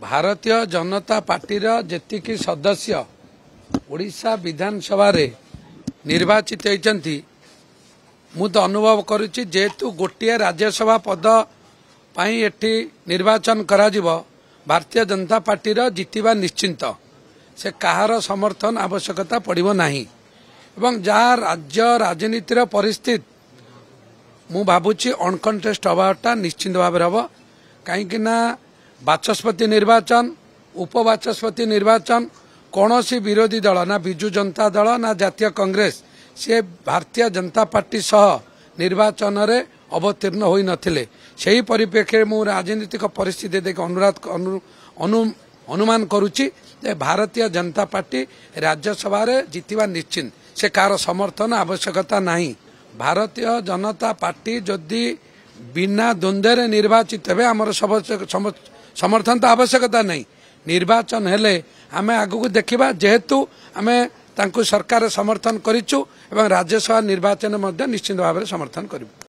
भारतीय जनता पार्टीर जेतिकी सदस्य ओडिशा विधानसभा रे निर्वाचित होती मु तो अनुभव करुच्ची जेहेतु गोटे राज्यसभा पद पाई एठी निर्वाचन करा जिवो भारतीय जनता पार्टीर जितिबा निश्चिंत से कहार समर्थन आवश्यकता पड़िबो नाही एवं जहाँ राज्य राजनीतिर परिस्थिति मु भावुची अनकंटेस्ट हवाटा निश्चिंत भाव हम कहीं बाचस्पति निर्वाचन उपबाचस्पति निर्वाचन कौन सी विरोधी दल ना विजु जनता दल ना जातीय कांग्रेस से भारतीय जनता पार्टी सह निर्वाचन रे अवतीर्ण होई नथिले सेही परिप्रेक्षी मु राजनीतिक परिस्थिति देख अनुमान करुच्ची जे भारतीय जनता पार्टी राज्यसभा रे जितिबा निश्चिंत से कार समर्थन आवश्यकता नहीं। भारतीय जनता पार्टी जदि बिना द्वंद्व निर्वाचित हे आमर समर्थन तो आवश्यकता नहीं। निर्वाचन हेले आमे आगु देखिबा जेहेतु आमे तांकु सरकार समर्थन करिचु एवं राज्यसभा निर्वाचन निश्चित भाव समर्थन करिबु।